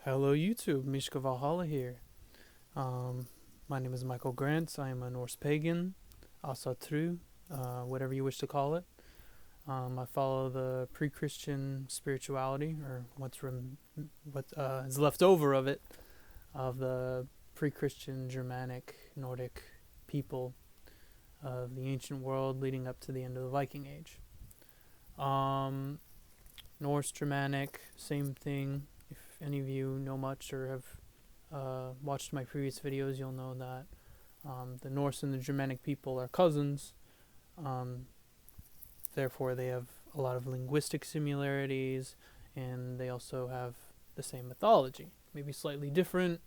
Hello YouTube, Mishka Valhalla here. Um, my name is Michael Grant. I am a Norse pagan, Asatru, whatever you wish to call it. I follow the pre-Christian spirituality, or what is left over of it, of the pre-Christian Germanic Nordic people of the ancient world leading up to the end of the Viking Age. Norse Germanic, same thing. If any of you know much or have watched my previous videos, you'll know that the Norse and the Germanic people are cousins. Therefore, they have a lot of linguistic similarities, and they also have the same mythology. Maybe slightly different,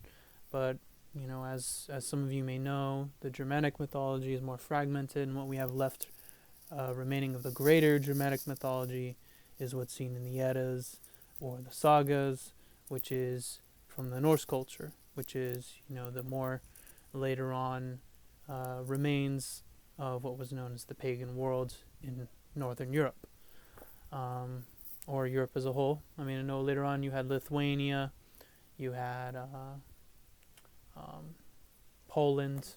but as some of you may know, the Germanic mythology is more fragmented, and what we have left remaining of the greater Germanic mythology is what's seen in the Eddas or the sagas, which is from the Norse culture, which is the more later on remains of what was known as the pagan world in Northern Europe, or Europe as a whole. I mean, I know later on you had Lithuania, you had Poland,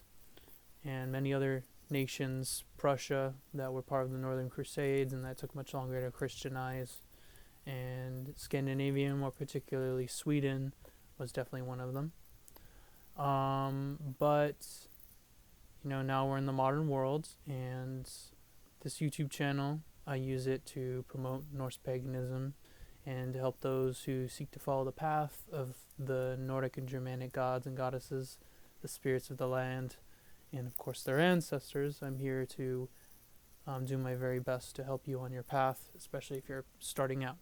and many other nations, Prussia, that were part of the Northern Crusades, and that took much longer to Christianize. And Scandinavia, more particularly Sweden, was definitely one of them. But now we're in the modern world, and this YouTube channel, I use it to promote Norse paganism and to help those who seek to follow the path of the Nordic and Germanic gods and goddesses, the spirits of the land, and of course their ancestors. I'm here to do my very best to help you on your path, especially if you're starting out.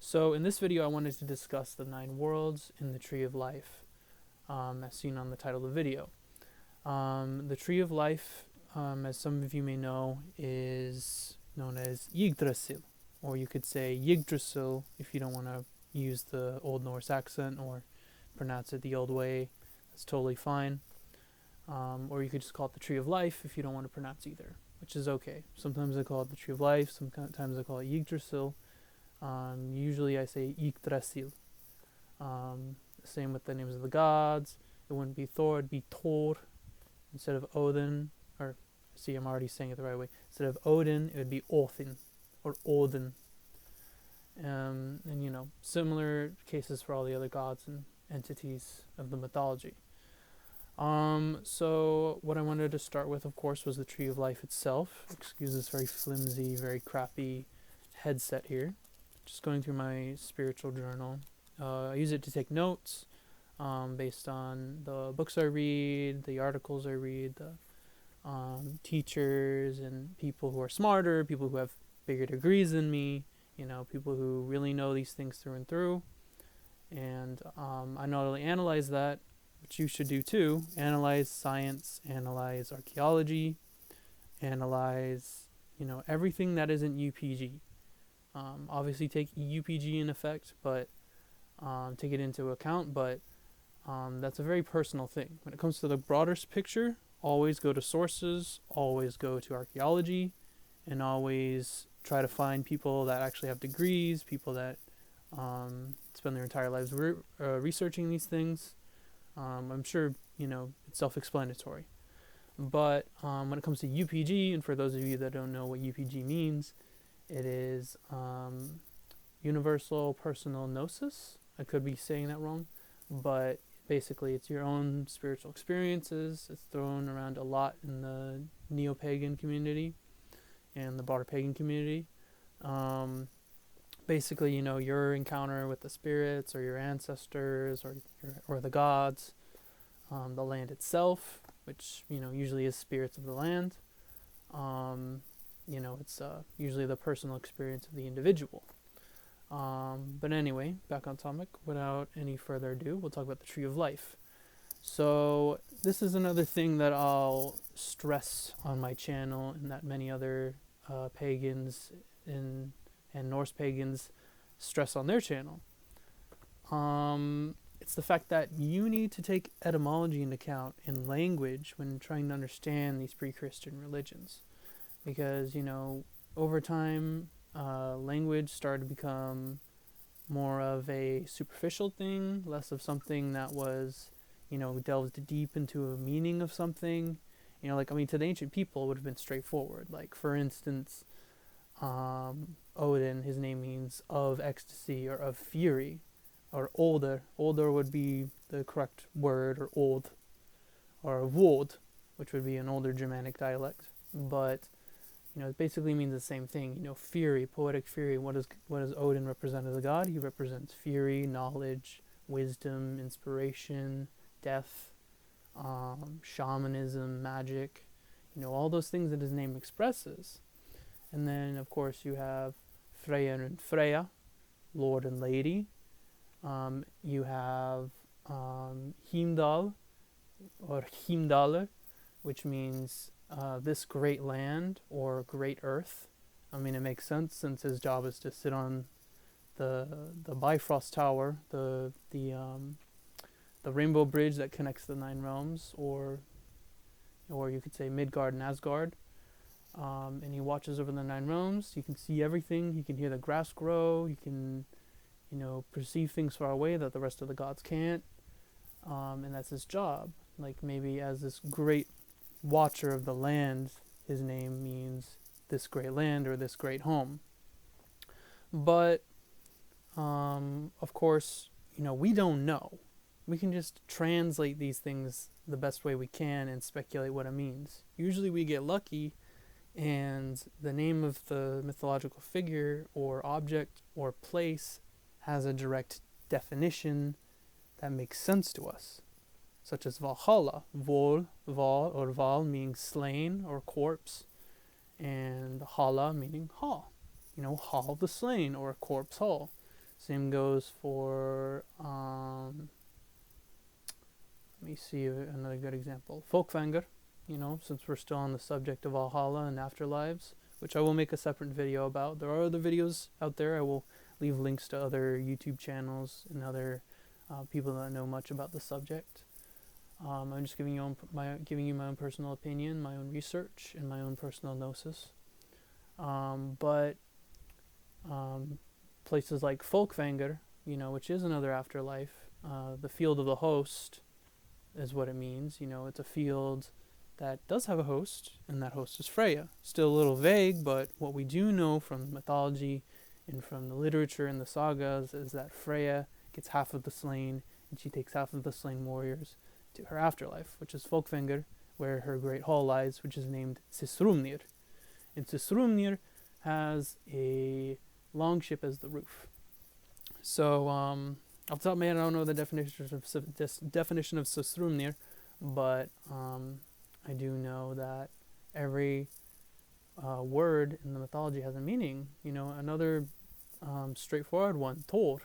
So in this video I wanted to discuss the 9 worlds in the Tree of Life, as seen on the title of the video. The Tree of Life, as some of you may know, is known as Yggdrasil, or you could say Yggdrasil if you don't want to use the Old Norse accent or pronounce it the old way. That's totally fine. Or you could just call it the Tree of Life if you don't want to pronounce either, which is okay. Sometimes I call it the Tree of Life, sometimes I call it Yggdrasil. Usually I say Yggdrasil. Same with the names of the gods. It wouldn't be Thor, it'd be Thor instead of Odin. Or, see, I'm already saying it the right way. Instead of Odin, it would be Othin or Odin. And similar cases for all the other gods and entities of the mythology. So what I wanted to start with, of course, was the Tree of Life itself. Excuse this very flimsy, very crappy headset here. Just going through my spiritual journal. I use it to take notes based on the books I read, the articles I read, the teachers and people who are smarter, people who have bigger degrees than me, people who really know these things through and through. And I not only analyze that, which you should do too, analyze science, analyze archaeology, analyze, everything that isn't UPG. Obviously take UPG in effect, but take it into account, but that's a very personal thing. When it comes to the broader picture, always go to sources, always go to archaeology, and always try to find people that actually have degrees, people that spend their entire lives researching these things. I'm sure, it's self-explanatory. But when it comes to UPG, and for those of you that don't know what UPG means, it is Universal Personal Gnosis. I could be saying that wrong, but basically it's your own spiritual experiences. It's thrown around a lot in the neo-pagan community and the broader pagan community. Basically, your encounter with the spirits or your ancestors or the gods, the land itself, which usually is spirits of the land. It's usually the personal experience of the individual. But anyway, back on topic, without any further ado, we'll talk about the Tree of Life. So this is another thing that I'll stress on my channel, and that many other pagans and Norse pagans stress on their channel. It's the fact that you need to take etymology into account in language when trying to understand these pre-Christian religions. Because, over time, language started to become more of a superficial thing, less of something that was, delved deep into a meaning of something. To the ancient people, it would have been straightforward. Like, for instance, Odin, his name means of ecstasy or of fury, or older. Older would be the correct word, or old, or vod, which would be an older Germanic dialect. But it basically means the same thing. Fury, poetic fury. What does Odin represent as a god? He represents fury, knowledge, wisdom, inspiration, death, shamanism, magic. All those things that his name expresses. And then, of course, you have Freyr and Freya, Lord and Lady. You have Heimdall, or Heimdallr, which means this great land or great earth. It makes sense since his job is to sit on the Bifrost Tower, the rainbow bridge that connects the 9 realms, or you could say Midgard and Asgard. And he watches over the 9 realms. He can see everything. He can hear the grass grow. He can, perceive things far away that the rest of the gods can't. And that's his job. Like, maybe as this great watcher of the land, his name means this great land or this great home. But, of course, we don't know. We can just translate these things the best way we can and speculate what it means. Usually we get lucky, and the name of the mythological figure or object or place has a direct definition that makes sense to us, such as Valhalla. Val or Val meaning slain or corpse, and Halla meaning hall. Hall of the slain or corpse hall. Same goes for, let me see another good example. Folkvanger, since we're still on the subject of Valhalla and afterlives, which I will make a separate video about. There are other videos out there. I will leave links to other YouTube channels and other people that know much about the subject. I'm just giving you my own personal opinion, my own research, and my own personal gnosis. But places like Folkvanger, which is another afterlife, the field of the host is what it means. It's a field that does have a host, and that host is Freya. Still a little vague, but what we do know from mythology and from the literature and the sagas is that Freya gets half of the slain, and she takes half of the slain warriors to her afterlife, which is Folkvanger, where her great hall lies, which is named Sisrumnir. And Sisrumnir has a longship as the roof. So, off the top of my head, I don't know the definition of Sisrumnir, but I do know that every word in the mythology has a meaning. Another straightforward one, Thor,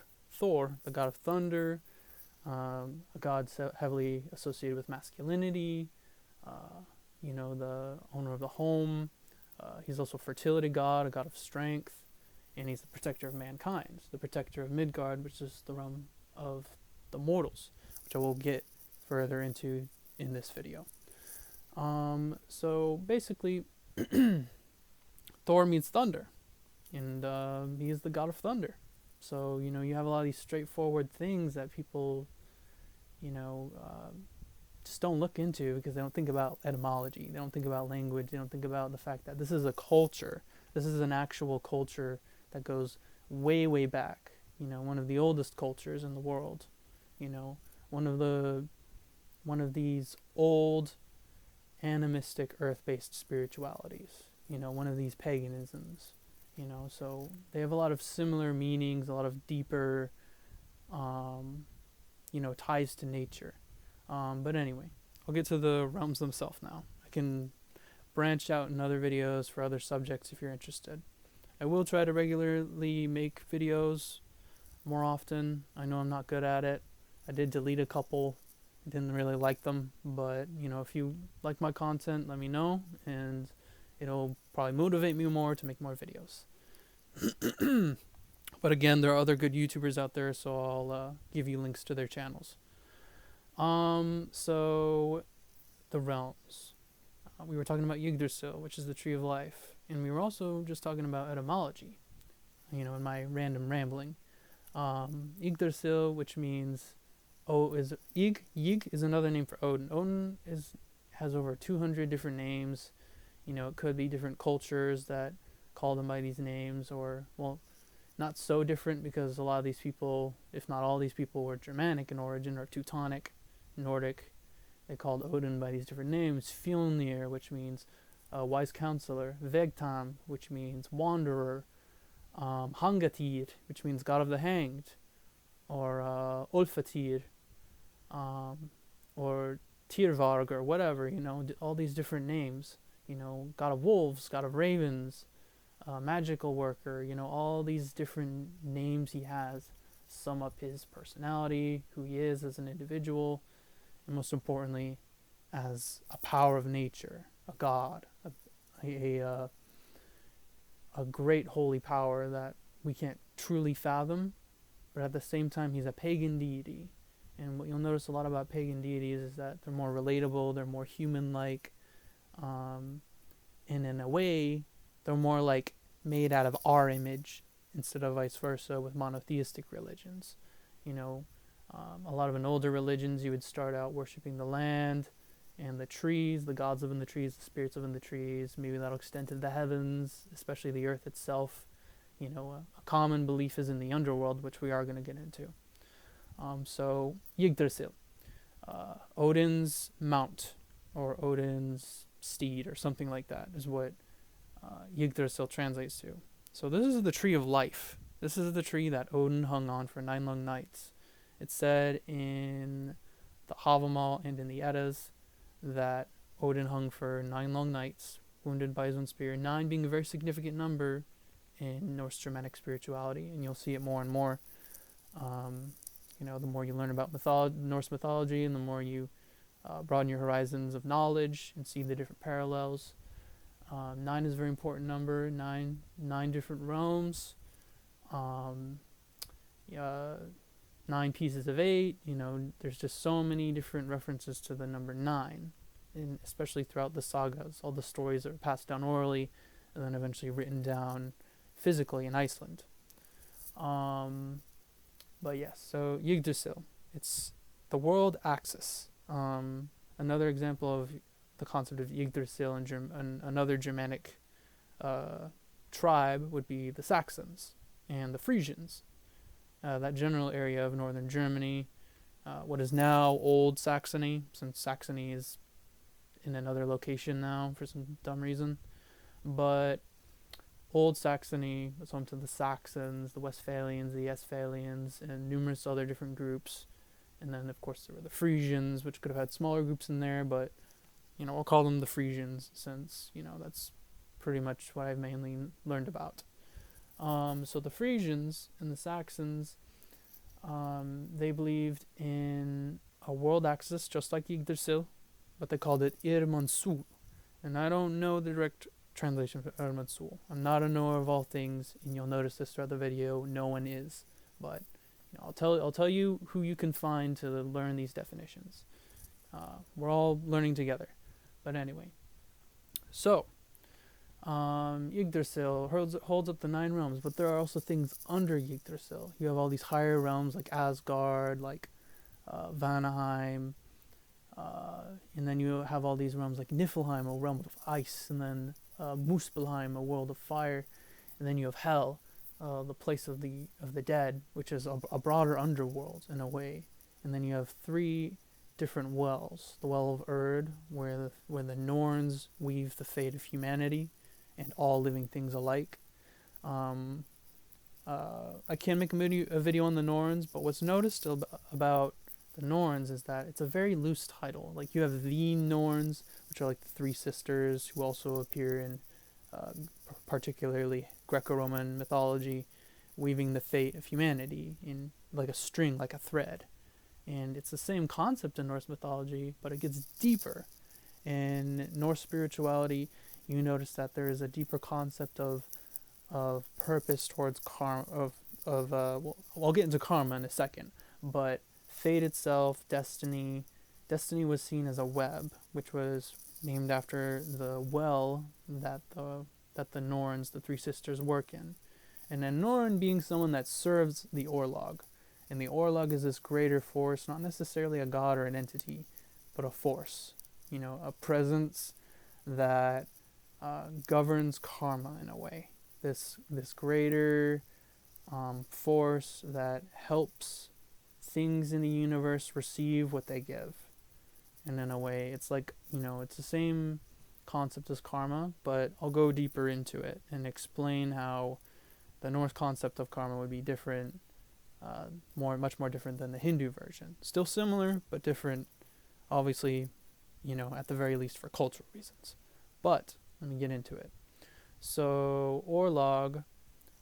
the god of thunder, a god heavily associated with masculinity, the owner of the home. He's also a fertility god, a god of strength, and he's the protector of mankind, the protector of Midgard, which is the realm of the mortals, which I will get further into in this video. So basically, Thor means thunder, and he is the god of thunder. So, you have a lot of these straightforward things that people, just don't look into because they don't think about etymology. They don't think about language. They don't think about the fact that this is a culture. This is an actual culture that goes way, way back. One of the oldest cultures in the world. One of these old animistic earth-based spiritualities. One of these paganisms. So they have a lot of similar meanings, a lot of deeper, ties to nature. But anyway, I'll get to the realms themselves now. I can branch out in other videos for other subjects if you're interested. I will try to regularly make videos more often. I know I'm not good at it. I did delete a couple. I didn't really like them, but if you like my content, let me know, and it'll probably motivate me more to make more videos. But again, there are other good YouTubers out there, so I'll give you links to their channels. So the realms. We were talking about Yggdrasil, which is the tree of life, and we were also just talking about etymology, in my random rambling. Yggdrasil, which means Yg is another name for Odin. Odin has over 200 different names. It could be different cultures that call them by these names, or, well, not so different, because a lot of these people, if not all these people, were Germanic in origin, or Teutonic, Nordic. They called Odin by these different names. Fjolnir, which means wise counselor. Vegtam, which means wanderer. Hangatir, which means god of the hanged. Or Ulfatir, or Tyrvarg, or whatever, all these different names. God of wolves, god of ravens, magical worker, all these different names he has sum up his personality, who he is as an individual, and most importantly, as a power of nature, a god, a great holy power that we can't truly fathom, but at the same time, he's a pagan deity. And what you'll notice a lot about pagan deities is that they're more relatable, they're more human-like, and in a way, they're more like made out of our image instead of vice versa with monotheistic religions. A lot of in older religions, you would start out worshiping the land and the trees, the gods live in the trees, the spirits live in the trees. Maybe that'll extend to the heavens, especially the earth itself. A common belief is in the underworld, which we are going to get into. So Yggdrasil, Odin's mount, or Odin's steed, or something like that, is what Yggdrasil translates to. So this is the tree of life. This is the tree that Odin hung on for 9 long nights. It's said in the Havamal and in the Eddas that Odin hung for 9 long nights, wounded by his own spear, 9 being a very significant number in Norse Germanic spirituality, and you'll see it more and more. The more you learn about Norse mythology, and the more you broaden your horizons of knowledge and see the different parallels. 9 is a very important number. 9 different realms. 9 pieces of 8. There's just so many different references to the number 9, and especially throughout the sagas, all the stories that are passed down orally, and then eventually written down physically in Iceland. But yes, so Yggdrasil, it's the world axis. Another example of the concept of Yggdrasil and another Germanic tribe would be the Saxons and the Frisians. That general area of northern Germany, what is now Old Saxony, since Saxony is in another location now for some dumb reason. But Old Saxony was home to the Saxons, the Westphalians, the Estphalians, and numerous other different groups. And then, of course, there were the Frisians, which could have had smaller groups in there, but, we'll call them the Frisians, since, that's pretty much what I've mainly learned about. So the Frisians and the Saxons, they believed in a world axis, just like Yggdrasil, but they called it Irmansul. And I don't know the direct translation for Irmansul. I'm not a knower of all things, and you'll notice this throughout the video. No one is, but I'll tell you who you can find to learn these definitions. We're all learning together. But anyway, so Yggdrasil holds up the 9 realms, but there are also things under Yggdrasil. You have all these higher realms like Asgard, like Vanaheim, and then you have all these realms like Nifflheim, a realm of ice, and then Muspelheim, a world of fire, and then you have Hell, the place of the dead, which is a broader underworld in a way, and then you have 3 different wells: the well of Erd, where the Norns weave the fate of humanity and all living things alike. I can't make a video on the Norns, but what's noticed about the Norns is that it's a very loose title. Like, you have the Norns, which are like the 3 sisters who also appear in particularly Greco-Roman mythology, weaving the fate of humanity in like a string, like a thread. And it's the same concept in Norse mythology, but it gets deeper. In Norse spirituality, you notice that there is a deeper concept of purpose towards karma. I'll get into karma in a second, but fate itself, destiny. Destiny was seen as a web, which was named after the well that the Norns, the 3 sisters, work in. And then Norn being someone that serves the Orlog. And the Orlog is this greater force, not necessarily a god or an entity, but a force. A presence that governs karma in a way. This greater force that helps things in the universe receive what they give. And in a way, it's like, it's the same concept as karma, but I'll go deeper into it and explain how the Norse concept of karma would be different, much more different than the Hindu version. Still similar, but different, obviously, at the very least for cultural reasons. But let me get into it. So Orlog,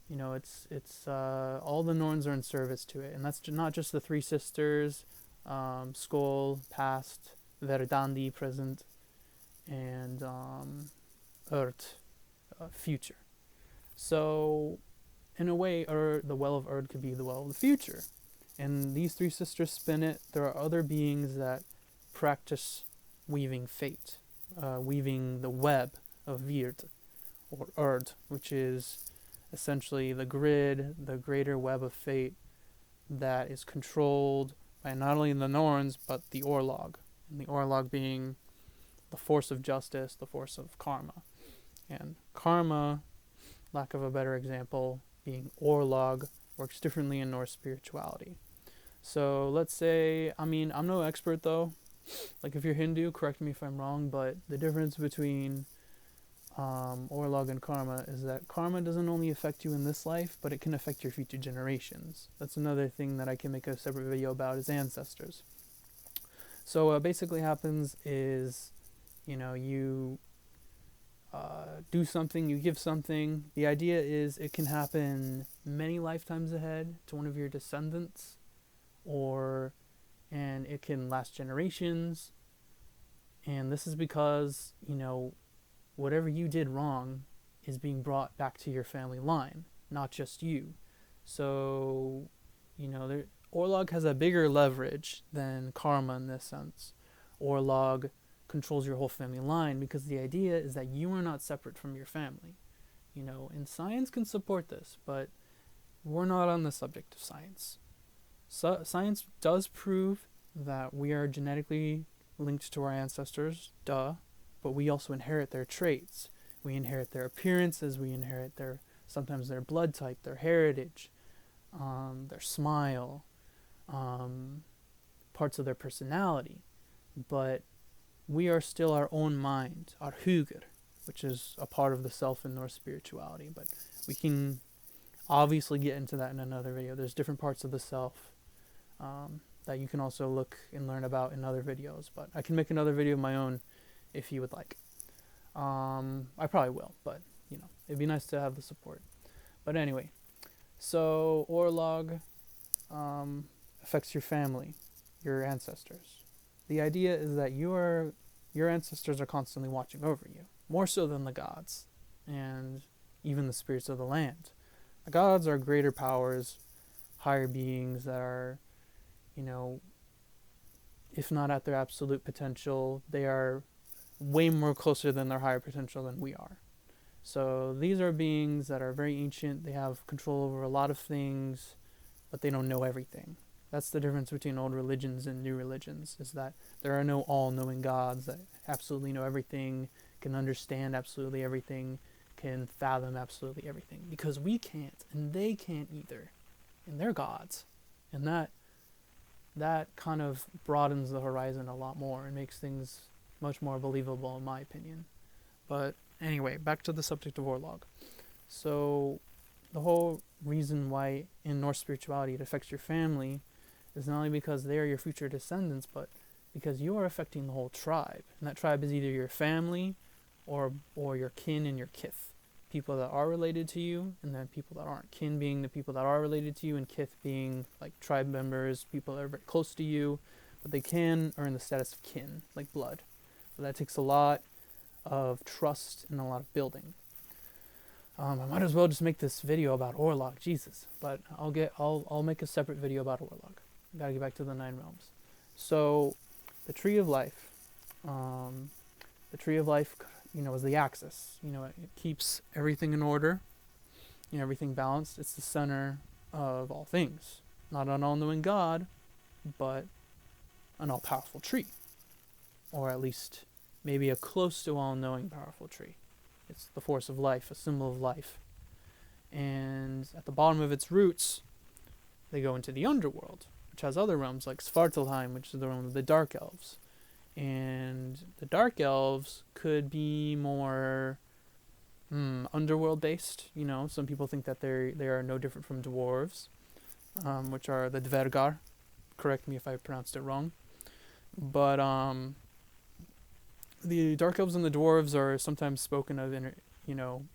it's all the Norns are in service to it, and that's not just the three sisters, Skål, past, Verdandi, present, and Urt, future. So, in a way, the well of Urt could be the well of the future. And these three sisters spin it. There are other beings that practice weaving fate, weaving the web of Vird, or Urt, which is essentially the grid, the greater web of fate that is controlled by not only the Norns, but the Orlog. And the Orlog being the force of justice, the force of karma. And karma, lack of a better example, being Orlog, works differently in Norse spirituality. So let's say, I'm no expert though. Like if you're Hindu, correct me if I'm wrong, but the difference between Orlog and karma is that karma doesn't only affect you in this life, but it can affect your future generations. That's another thing that I can make a separate video about, is ancestors. So what basically happens is, you do something, you give something. The idea is it can happen many lifetimes ahead to one of your descendants, and it can last generations. And this is because, whatever you did wrong is being brought back to your family line, not just you. So, Orlog has a bigger leverage than karma in this sense. Orlog controls your whole family line because the idea is that you are not separate from your family. And science can support this, but we're not on the subject of science. So, science does prove that we are genetically linked to our ancestors, but we also inherit their traits. We inherit their appearances, we inherit sometimes their blood type, their heritage, their smile, parts of their personality. But we are still our own mind, our huger, which is a part of the self in Norse spirituality. But we can obviously get into that in another video. There's different parts of the self that you can also look and learn about in other videos. But I can make another video of my own if you would like. I probably will, but it'd be nice to have the support. But anyway, so Orlog affects your family, your ancestors. The idea is that your ancestors are constantly watching over you, more so than the gods and even the spirits of the land. The gods are greater powers, higher beings that are, if not at their absolute potential, they are way more closer than their higher potential than we are. So these are beings that are very ancient. They have control over a lot of things, but they don't know everything. That's the difference between old religions and new religions, is that there are no all-knowing gods that absolutely know everything, can understand absolutely everything, can fathom absolutely everything. Because we can't, and they can't either. And they're gods. And that kind of broadens the horizon a lot more and makes things much more believable, in my opinion. But anyway, back to the subject of Orlog. So the whole reason why in Norse spirituality it affects your family is not only because they are your future descendants, but because you are affecting the whole tribe. And that tribe is either your family or your kin and your kith. People that are related to you, and then people that aren't. Kin being the people that are related to you, and kith being like tribe members, people that are very close to you, but they can earn the status of kin, like blood. But that takes a lot of trust and a lot of building. I might as well just make this video about Orlog, Jesus. But I'll make a separate video about Orlog. I gotta get back to the 9 realms. So, the Tree of Life. The Tree of Life, is the axis. It keeps everything in order. everything balanced. It's the center of all things. Not an all-knowing God, but an all-powerful tree. Or at least maybe a close to all-knowing powerful tree. It's the force of life, a symbol of life. And at the bottom of its roots, they go into the underworld, which has other realms like Svartalheim, which is the realm of the Dark Elves. And the Dark Elves could be more underworld based. Some people think that they are no different from dwarves, which are the Dvergar. Correct me if I pronounced it wrong. But the Dark Elves and the dwarves are sometimes spoken of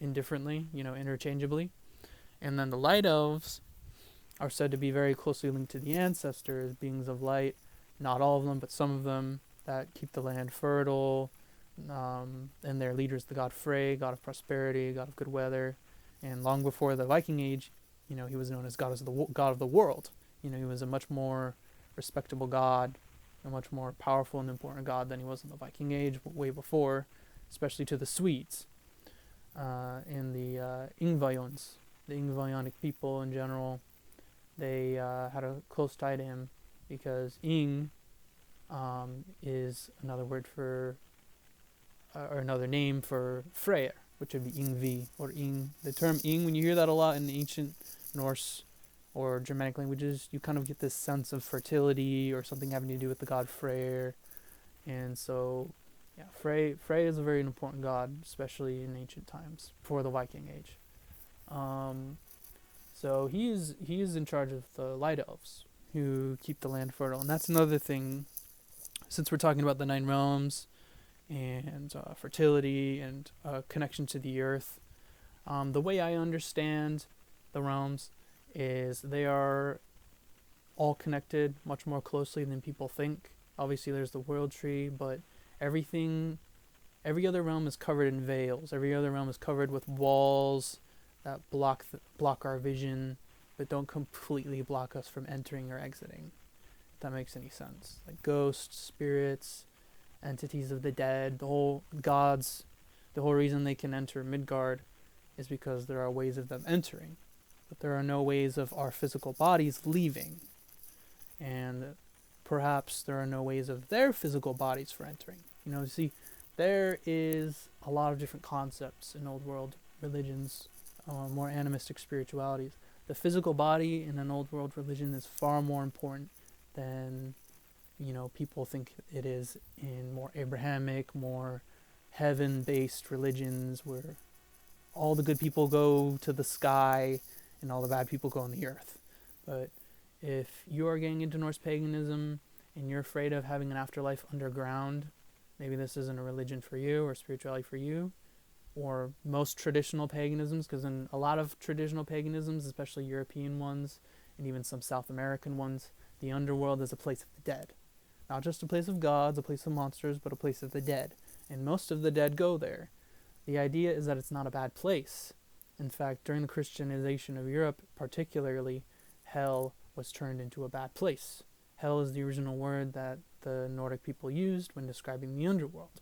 indifferently, interchangeably. And then the Light Elves are said to be very closely linked to the ancestors, beings of light. Not all of them, but some of them, that keep the land fertile. And their leader is the god Frey, god of prosperity, god of good weather. And long before the Viking Age, he was known as god of the world. He was a much more respectable god, a much more powerful and important god than he was in the Viking Age, way before, especially to the Swedes and the Yngvajons, the Yngvajonic people in general. They had a close tie to him because Yng is another word for, or another name for Freyr, which would be Yngvi or Yng. The term Yng, when you hear that a lot in the ancient Norse or Germanic languages, you kind of get this sense of fertility or something having to do with the god Freyr. And so, yeah, Frey is a very important god, especially in ancient times, before the Viking Age. So he is in charge of the Light Elves, who keep the land fertile. And that's another thing, since we're talking about the 9 realms and fertility and connection to the earth. The way I understand the realms is they are all connected much more closely than people think. Obviously there's the world tree, but every other realm is covered in veils. Every other realm is covered with walls that block our vision, but don't completely block us from entering or exiting. If that makes any sense. Like ghosts, spirits, entities of the dead, the whole gods. The whole reason they can enter Midgard is because there are ways of them entering, but there are no ways of our physical bodies leaving. And perhaps there are no ways of their physical bodies for entering. See, there is a lot of different concepts in old world religions, more animistic spiritualities. The physical body in an old world religion is far more important than people think it is in more Abrahamic, more heaven-based religions where all the good people go to the sky and all the bad people go on the earth. But if you are getting into Norse paganism and you're afraid of having an afterlife underground, maybe this isn't a religion for you or spirituality for you, or most traditional paganisms, because in a lot of traditional paganisms, especially European ones and even some South American ones, the underworld is a place of the dead. Not just a place of gods, a place of monsters, but a place of the dead. And most of the dead go there. The idea is that it's not a bad place. In fact, during the Christianization of Europe, particularly, hell was turned into a bad place. Hell is the original word that the Nordic people used when describing the underworld.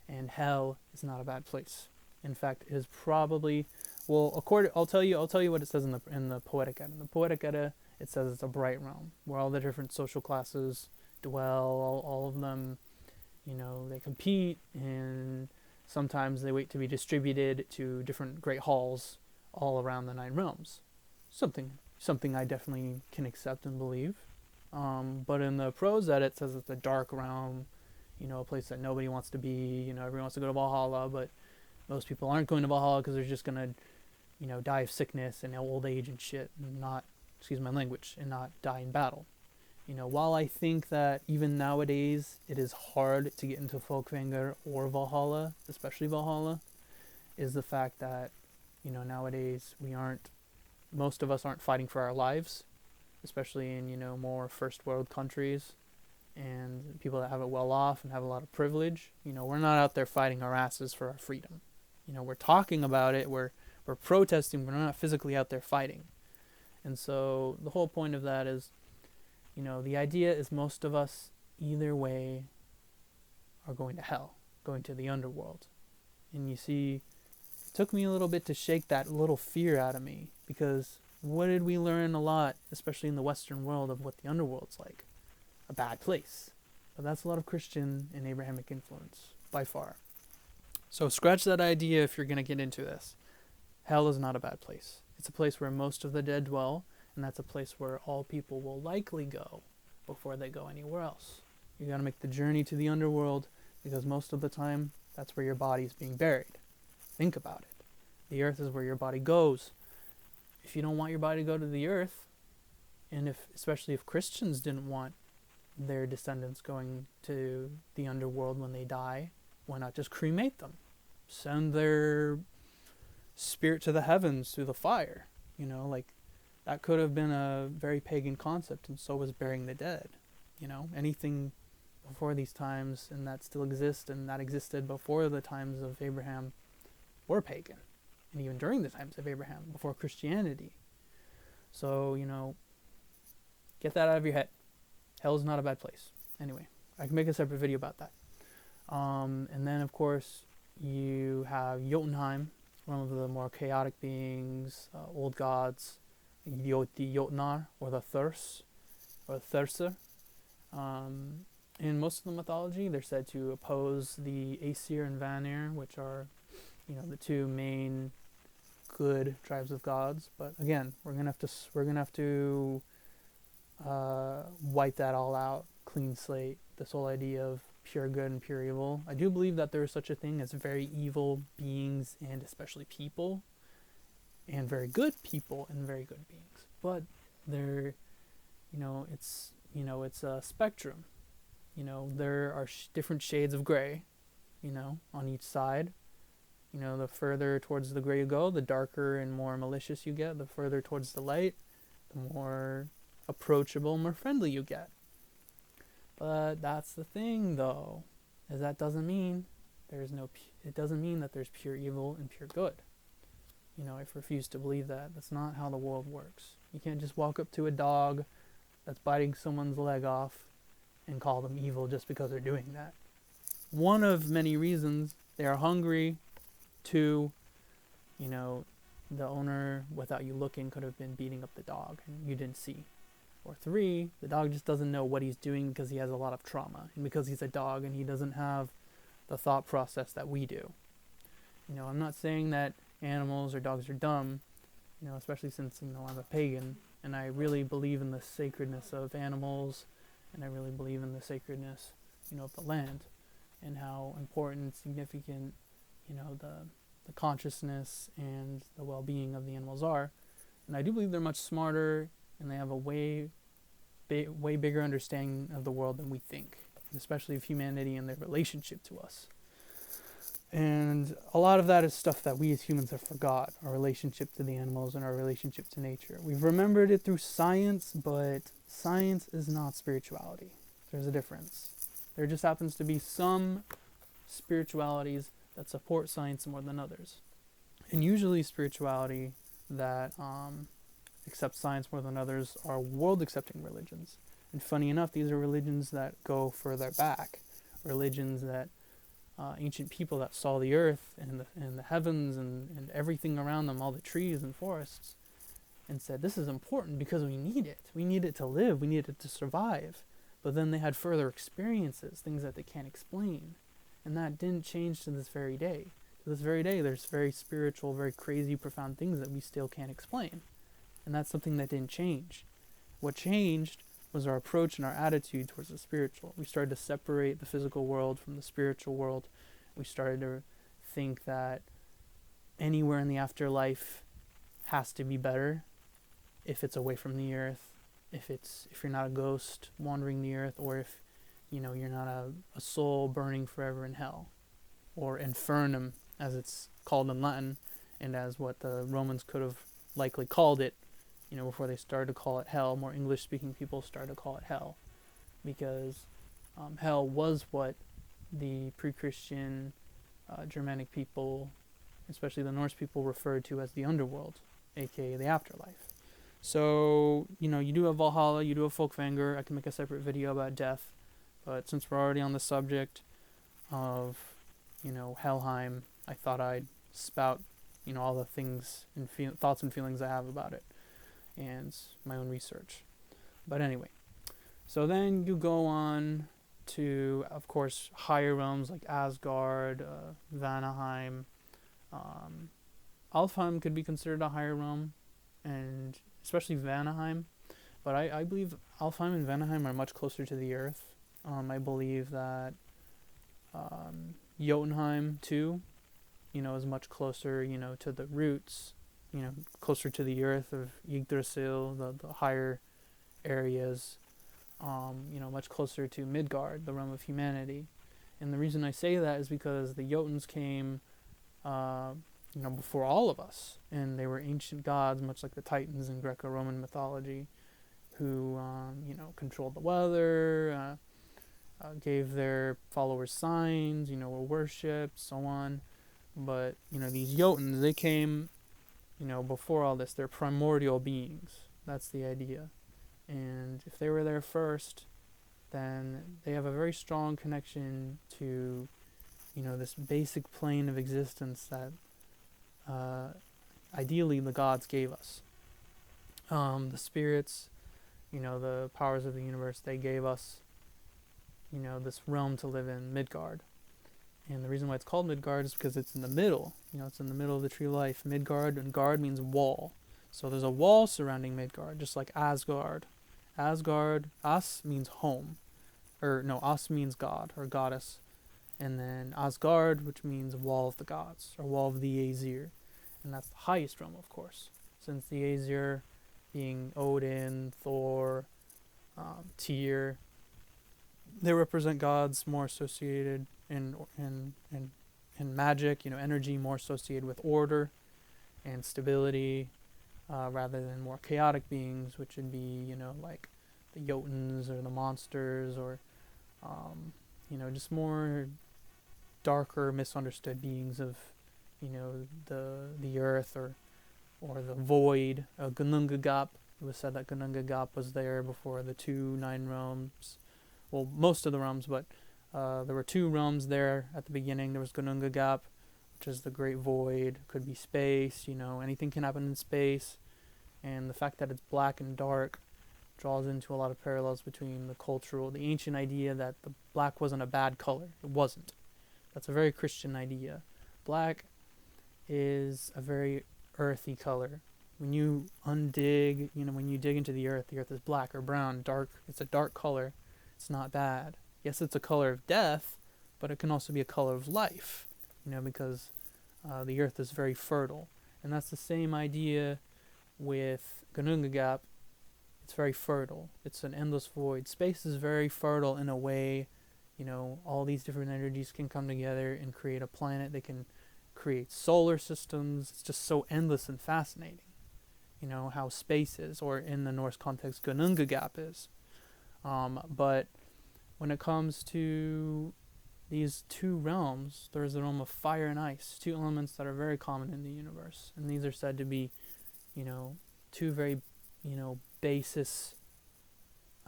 And hell is not a bad place. In fact, it is probably, I'll tell you what it says in the Poetic Edda. In the Poetic Edda, it says it's a bright realm where all the different social classes dwell, all of them, they compete, and sometimes they wait to be distributed to different great halls all around the 9 realms. Something I definitely can accept and believe. But in the prose edit, it says it's a dark realm, a place that nobody wants to be. Everyone wants to go to Valhalla, but most people aren't going to Valhalla because they're just gonna, die of sickness and old age and shit, and not, excuse my language, and not die in battle. While I think that even nowadays it is hard to get into Folkvanger or Valhalla, especially Valhalla, is the fact that, nowadays most of us aren't fighting for our lives, especially in, more first world countries and people that have it well off and have a lot of privilege. We're not out there fighting our asses for our freedom. We're talking about it, we're protesting, but we're not physically out there fighting. And so the whole point of that is, the idea is most of us, either way, are going to hell, going to the underworld. And you see, took me a little bit to shake that little fear out of me, because what did we learn a lot, especially in the Western world, of what the underworld's like? A bad place. But that's a lot of Christian and Abrahamic influence, by far. So scratch that idea if you're going to get into this. Hell is not a bad place. It's a place where most of the dead dwell, and that's a place where all people will likely go before they go anywhere else. You got to make the journey to the underworld, because most of the time, that's where your body is being buried. Think about it. The earth is where your body goes. If you don't want your body to go to the earth, and especially if Christians didn't want their descendants going to the underworld when they die, why not just cremate them? Send their spirit to the heavens through the fire. That could have been a very pagan concept, and so was burying the dead. Anything before these times, and that still exists, and that existed before the times of Abraham, were pagan. And even during the times of Abraham, before Christianity. So, get that out of your head. Hell is not a bad place. Anyway, I can make a separate video about that. And then, of course, you have Jotunheim, one of the more chaotic beings, old gods, the Jotnar, or the Thurs, or Thurser. In most of the mythology, they're said to oppose the Aesir and Vanir, which are, the two main good tribes of gods. But again, we're gonna have to wipe that all out, clean slate. This whole idea of pure good and pure evil. I do believe that there is such a thing as very evil beings, and especially people, and very good people and very good beings. But they're, it's a spectrum. There are different shades of gray, on each side. The further towards the gray you go, the darker and more malicious you get. The further towards the light, the more approachable, more friendly you get. But that's the thing, though, is that doesn't mean it doesn't mean that there's pure evil and pure good. I refuse to believe that. That's not how the world works. You can't just walk up to a dog that's biting someone's leg off and call them evil just because they're doing that. One of many reasons: they are hungry. 2, the owner, without you looking, could have been beating up the dog and you didn't see. Or 3, the dog just doesn't know what he's doing because he has a lot of trauma, and because he's a dog and he doesn't have the thought process that we do. I'm not saying that animals or dogs are dumb, especially since, I'm a pagan, and I really believe in the sacredness of animals, and I really believe in the sacredness, of the land, and how important and significant, the consciousness and the well-being of the animals are. And I do believe they're much smarter, and they have a way bigger understanding of the world than we think, especially of humanity and their relationship to us. And a lot of that is stuff that we as humans have forgot, our relationship to the animals and our relationship to nature. We've remembered it through science, but science is not spirituality. There's a difference. There just happens to be some spiritualities that support science more than others. And usually spirituality that accepts science more than others are world-accepting religions. And funny enough, these are religions that go further back. Religions that ancient people that saw the earth and the heavens and everything around them, all the trees and forests, and said, this is important because we need it. We need it to live. We need it to survive. But then they had further experiences, things that they can't explain. And that didn't change to this very day. To this very day, there's very spiritual, very crazy, profound things that we still can't explain. And that's something that didn't change. What changed was our approach and our attitude towards the spiritual. We started to separate the physical world from the spiritual world. We started to think that anywhere in the afterlife has to be better if it's away from the earth, if you're not a ghost wandering the earth, or if you're not a soul burning forever in hell, or infernum, as it's called in Latin, and as what the Romans could have likely called it, before they started to call it hell. More English-speaking people started to call it hell, because hell was what the pre-Christian Germanic people, especially the Norse people, referred to as the Underworld, aka the afterlife. So, you do have Valhalla, you do have Folkvanger. I can make a separate video about death. But since we're already on the subject of, Helheim, I thought I'd spout all the things and thoughts and feelings I have about it, and my own research. But anyway, so then you go on to, of course, higher realms like Asgard, Vanaheim. Alfheim could be considered a higher realm, and especially Vanaheim. But I believe Alfheim and Vanaheim are much closer to the earth. I believe that Jotunheim too, is much closer, to the roots, closer to the earth of Yggdrasil, the higher areas, much closer to Midgard, the realm of humanity. And the reason I say that is because the Jotuns came, before all of us, and they were ancient gods, much like the Titans in Greco-Roman mythology, who, controlled the weather, gave their followers signs, were worshipped, so on. But, these Jotuns, they came, before all this. They're primordial beings. That's the idea. And if they were there first, then they have a very strong connection to, this basic plane of existence that ideally the gods gave us. The spirits, the powers of the universe, they gave us, this realm to live in, Midgard. And the reason why it's called Midgard is because it's in the middle. It's in the middle of the tree of life. Midgard, and Gard means wall. So there's a wall surrounding Midgard, just like Asgard. Asgard, As means home. As means god or goddess. And then Asgard, which means wall of the gods, or wall of the Aesir. And that's the highest realm, of course. Since the Aesir being Odin, Thor, Tyr, they represent gods more associated in magic, energy more associated with order and stability, rather than more chaotic beings, which would be, like the Jotuns or the monsters, or, just more darker, misunderstood beings of, the earth or the void. Ginnungagap, it was said that Ginnungagap was there before the 9 realms. Well, most of the realms, but there were 2 realms there at the beginning. There was Ginnungagap, which is the great void. Could be space, anything can happen in space. And the fact that it's black and dark draws into a lot of parallels between the ancient idea that the black wasn't a bad color. It wasn't. That's a very Christian idea. Black is a very earthy color. When you undig, when you dig into the earth is black or brown, dark. It's a dark color. It's not bad. Yes, it's a color of death, but it can also be a color of life, because the earth is very fertile. And that's the same idea with Ginnungagap. It's very fertile. It's an endless void. Space is very fertile in a way, all these different energies can come together and create a planet. They can create solar systems. It's just so endless and fascinating, how space is, or in the Norse context, Ginnungagap is. But when it comes to these 2 realms, there's the realm of fire and ice, 2 elements that are very common in the universe. And these are said to be, 2 very, basis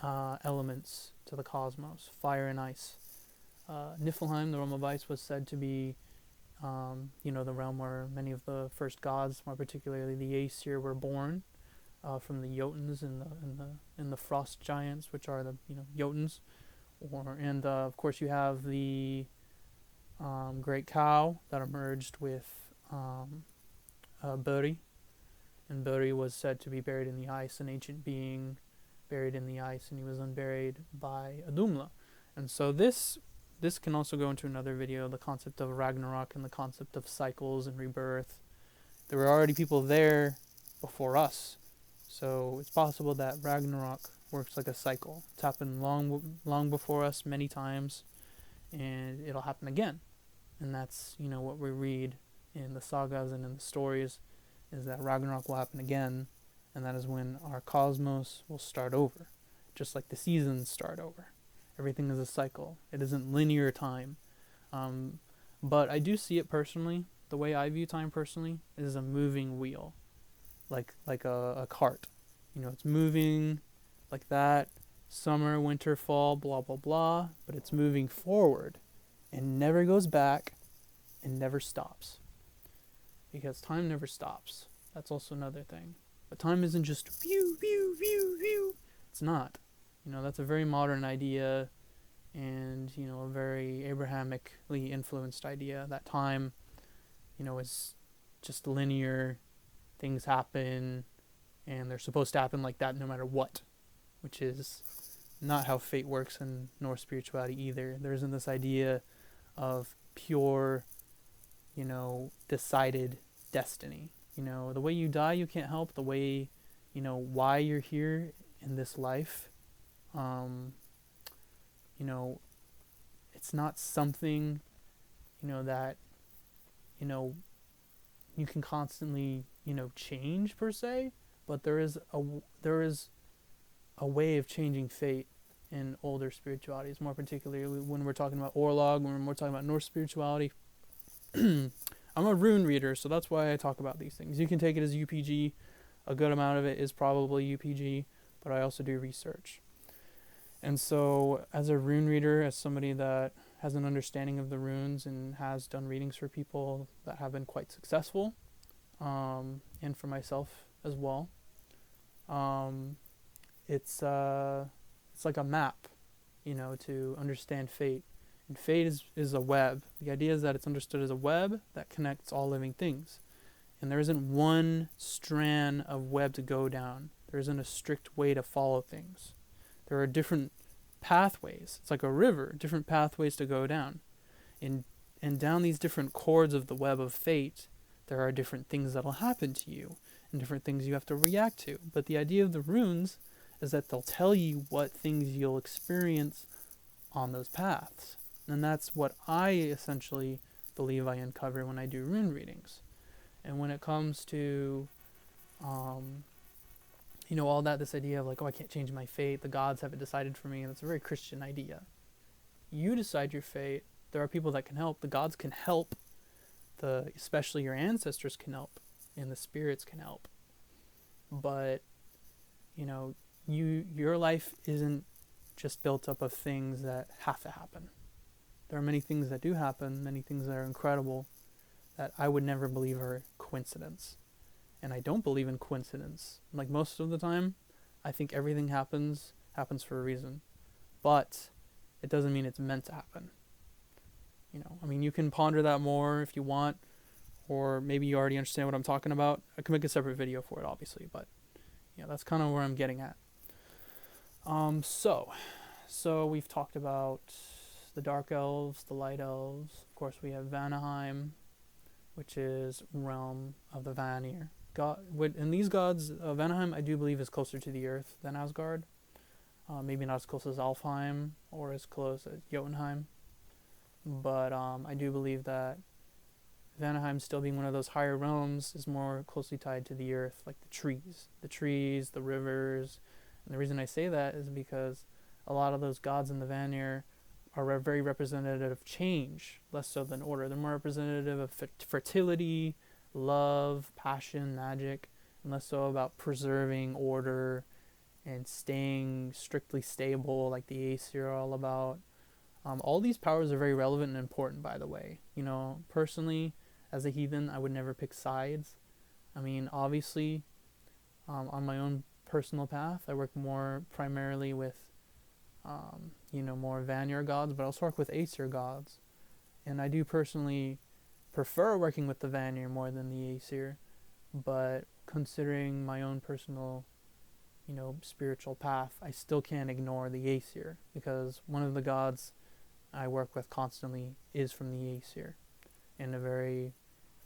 elements to the cosmos, fire and ice. Nifflheim, the realm of ice, was said to be, the realm where many of the first gods, more particularly the Aesir, were born, from the Jotuns and the frost giants, which are the Jotuns. And of course, you have the great cow that emerged with Buri. And Buri was said to be buried in the ice, an ancient being buried in the ice, and he was unburied by Adumla. And so this can also go into another video, the concept of Ragnarok and the concept of cycles and rebirth. There were already people there before us, so it's possible that Ragnarok works like a cycle. It's happened long before us, many times, and it'll happen again. And that's, what we read in the sagas and in the stories, is that Ragnarok will happen again, and that is when our cosmos will start over, just like the seasons start over. Everything is a cycle. It isn't linear time. But I do see it personally. The way I view time personally is a moving wheel, like a cart. It's moving like that, summer, winter, fall, blah, blah, blah, but it's moving forward and never goes back and never stops. because time never stops. That's also another thing. But time isn't just view, view, view, view. It's not. That's a very modern idea, and, a very Abrahamically influenced idea that time, is just linear. Things happen, and they're supposed to happen like that no matter what, which is not how fate works in Norse spirituality either. There isn't this idea of pure, decided destiny. The way you die, you can't help. The way, why you're here in this life, it's not something, that, you can constantly, change per se, but there is a way of changing fate in older spiritualities, more particularly when we're talking about Orlog, when we're talking about Norse spirituality. I'm a rune reader, so that's why I talk about these things. You can take it as UPG. A good amount of it is probably UPG, but I also do research. And so as a rune reader, as somebody that has an understanding of the runes and has done readings for people that have been quite successful, and for myself as well, it's like a map, to understand fate. And fate is a web. The idea is that it's understood as a web that connects all living things. And there isn't one strand of web to go down. There isn't a strict way to follow things. There are different pathways. It's like a river, different pathways to go down. And down these different chords of the web of fate, there are different things that'll happen to you and different things you have to react to. But the idea of the runes is that they'll tell you what things you'll experience on those paths. And that's what I essentially believe I uncover when I do rune readings. And when it comes to, all that, this idea of like, I can't change my fate, the gods have it decided for me, and it's a very Christian idea. You decide your fate. There are people that can help. The gods can help. Especially your ancestors can help, and the spirits can help. But, your life isn't just built up of things that have to happen. There are many things that do happen, many things that are incredible, that I would never believe are coincidence. And I don't believe in coincidence. Like most of the time, I think everything happens for a reason. But it doesn't mean it's meant to happen. You can ponder that more if you want, or maybe you already understand what I'm talking about. I can make a separate video for it, obviously, but that's kind of where I'm getting at. So we've talked about the dark elves, the light elves. Of course, we have Vanaheim, which is realm of the Vanir. And these gods, Vanaheim, I do believe is closer to the earth than Asgard. Maybe not as close as Alfheim or as close as Jotunheim. But I do believe that Vanaheim, still being one of those higher realms, is more closely tied to the earth, like the trees, the rivers. And the reason I say that is because a lot of those gods in the Vanir are very representative of change, less so than order. They're more representative of fertility, love, passion, magic, and less so about preserving order and staying strictly stable, like the Aesir are all about. All these powers are very relevant and important, by the way. Personally, as a heathen, I would never pick sides. Obviously, on my own personal path, I work more primarily with, more Vanir gods, but I also work with Aesir gods. And I do personally prefer working with the Vanir more than the Aesir, but considering my own personal, spiritual path, I still can't ignore the Aesir, because one of the gods I work with constantly is from the Aesir, and a very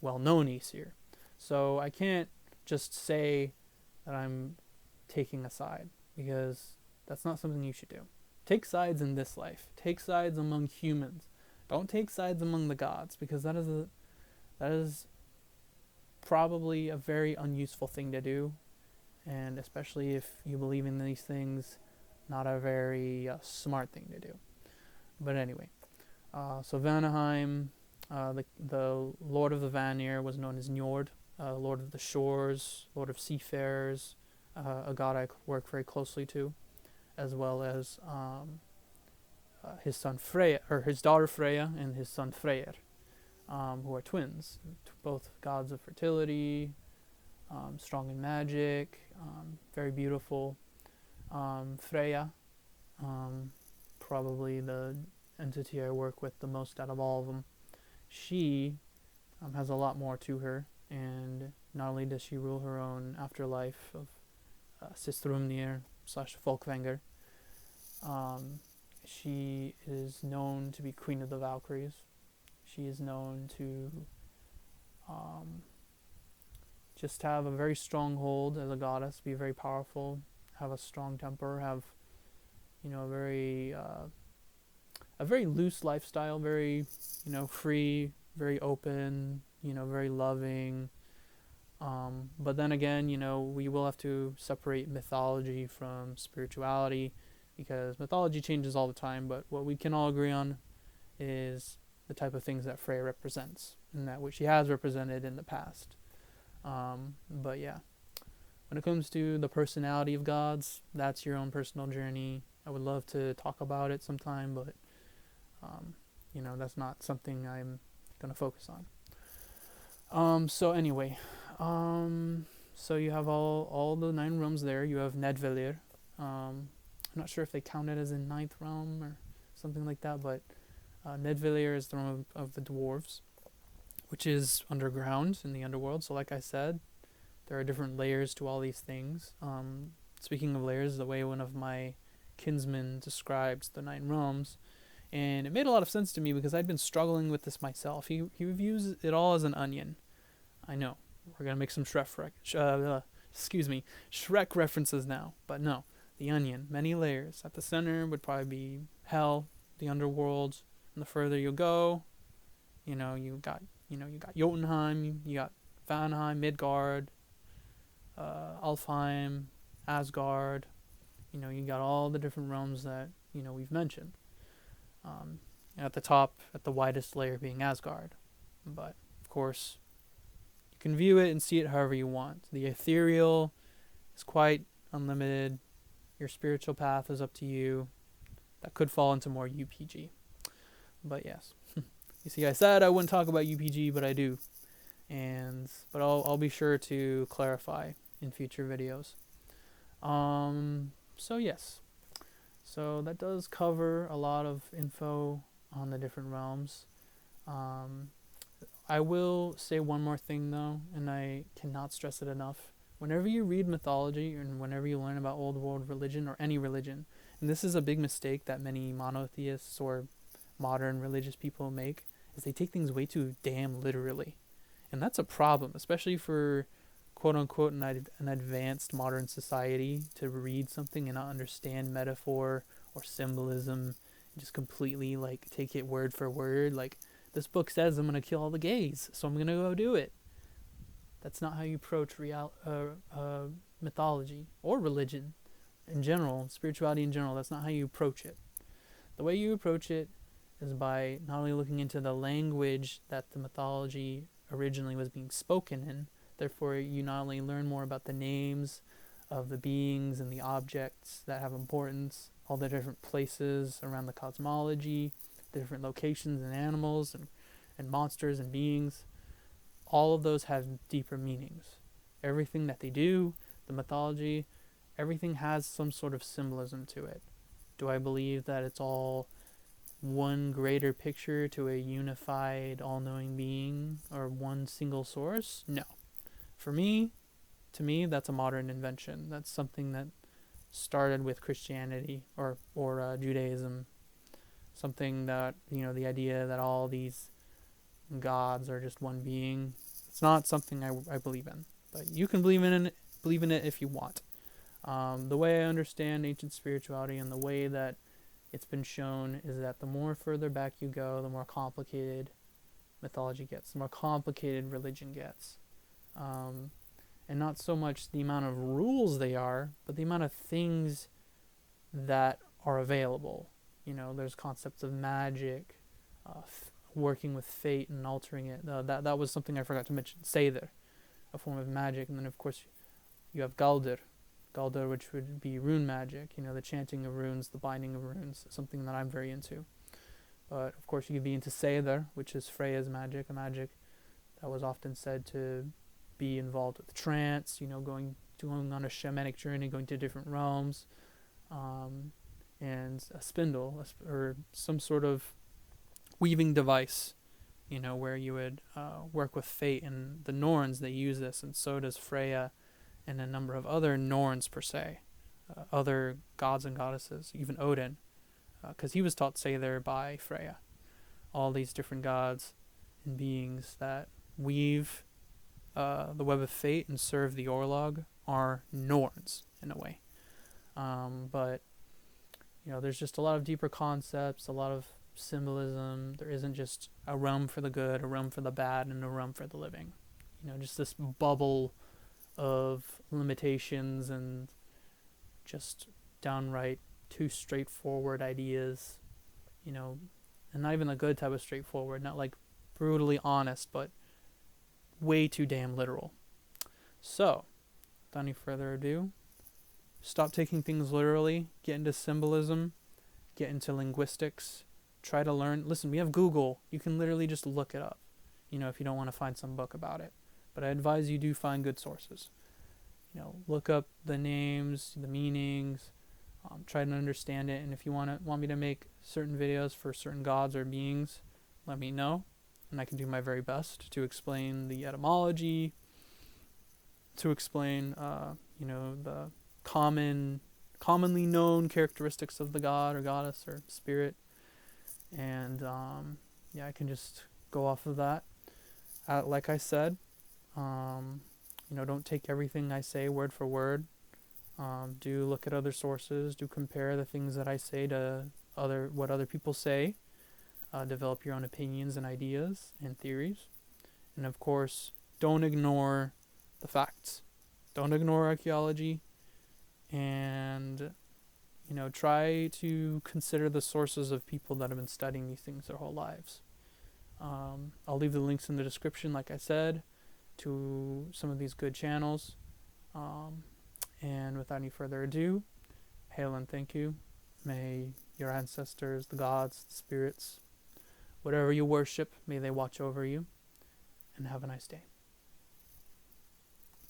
well-known Aesir. So I can't just say that I'm taking a side, because that's not something you should do. Take sides in this life. Take sides among humans. Don't take sides among the gods, because that is probably a very unuseful thing to do, and especially if you believe in these things, not a very smart thing to do. But anyway, so Vanaheim, the Lord of the Vanir, was known as Njord, Lord of the Shores, Lord of Seafarers, a god I work very closely to, as well as his son Freya, or his daughter Freya, and his son Freyr. who are twins, both gods of fertility, strong in magic, very beautiful. Freya, probably the entity I work with the most out of all of them. She has a lot more to her, and not only does she rule her own afterlife of Sistrumnir / Folkvanger, she is known to be Queen of the Valkyries. She is known to just have a very strong hold as a goddess, be very powerful, have a strong temper, have a very loose lifestyle, very free, very open, very loving. But then again, we will have to separate mythology from spirituality, because mythology changes all the time, but what we can all agree on is the type of things that Freya represents, and that which she has represented in the past. But yeah, when it comes to the personality of gods, that's your own personal journey. I would love to talk about it sometime, but that's not something I'm going to focus on. So anyway, so you have all the 9 realms there. You have Nifflheim. I'm not sure if they count it as a 9th realm or something like that, but Nifflheim is the realm of the dwarves, which is underground in the underworld. So like I said, there are different layers to all these things. Speaking of layers, the way one of my kinsmen describes the 9 realms, and it made a lot of sense to me because I'd been struggling with this myself. He views it all as an onion. I know, we're going to make some Shrek references now, but no, the onion, many layers. At the center would probably be hell, the underworld, and the further you go, you got Jotunheim, you got Vanaheim, Midgard, Alfheim, Asgard. You got all the different realms that we've mentioned. At the top, at the widest layer being Asgard, but of course you can view it and see it however you want. The ethereal is quite unlimited. Your spiritual path is up to you. That could fall into more UPG, but yes. You see, I said I wouldn't talk about UPG, but I do, but I'll be sure to clarify in future videos. So yes, so that does cover a lot of info on the different realms. I will say one more thing though, and I cannot stress it enough. Whenever you read mythology and whenever you learn about old world religion or any religion, and this is a big mistake that many monotheists or modern religious people make, is they take things way too damn literally. And that's a problem, especially for quote-unquote an advanced modern society, to read something and not understand metaphor or symbolism and just completely take it word for word. Like, this book says I'm going to kill all the gays, so I'm going to go do it. That's not how you approach mythology or religion in general, spirituality in general. That's not how you approach it. The way you approach it is by not only looking into the language that the mythology originally was being spoken in. Therefore, you not only learn more about the names of the beings and the objects that have importance, all the different places around the cosmology, the different locations and animals and monsters and beings. All of those have deeper meanings. Everything that they do, the mythology, everything has some sort of symbolism to it. Do I believe that it's all one greater picture to a unified, all-knowing being or one single source? No. To me, that's a modern invention. That's something that started with Christianity or Judaism. Something that, the idea that all these gods are just one being. It's not something I believe in. But you can believe in it if you want. The way I understand ancient spirituality and the way that it's been shown is that the more further back you go, the more complicated mythology gets, the more complicated religion gets. And not so much the amount of rules they are, but the amount of things that are available. There's concepts of magic, working with fate and altering it. That was something I forgot to mention. Seidr, a form of magic. And then, of course, you have Galdir, which would be rune magic. The chanting of runes, the binding of runes, something that I'm very into. But of course, you could be into Seidr, which is Freya's magic, a magic that was often said to be involved with trance, going on a shamanic journey, going to different realms, and a spindle, or some sort of weaving device, where you would work with fate. And the Norns, they use this, and so does Freya and a number of other Norns per se, other gods and goddesses, even Odin, because he was taught Seidr by Freya. All these different gods and beings that weave the web of fate and serve the Orlog are Norns in a way. But there's just a lot of deeper concepts, a lot of symbolism. There isn't just a realm for the good, a realm for the bad, and a realm for the living. Just this bubble of limitations and just downright too straightforward ideas, and not even the good type of straightforward, not like brutally honest, but way too damn literal. So, without any further ado, stop taking things literally, get into symbolism, get into linguistics, try to learn. Listen, we have Google. You can literally just look it up, if you don't want to find some book about it. But I advise you do find good sources. Look up the names, the meanings, try to understand it. And if you want me to make certain videos for certain gods or beings, let me know. And I can do my very best to explain the etymology, to explain, the commonly known characteristics of the god or goddess or spirit. And I can just go off of that. Like I said, don't take everything I say word for word. Do look at other sources. Do compare the things that I say to what other people say. Develop your own opinions and ideas and theories. And of course, don't ignore the facts. Don't ignore archaeology. And try to consider the sources of people that have been studying these things their whole lives. I'll leave the links in the description, like I said, to some of these good channels. And without any further ado, hail and thank you. May your ancestors, the gods, the spirits, whatever you worship, may they watch over you. And have a nice day.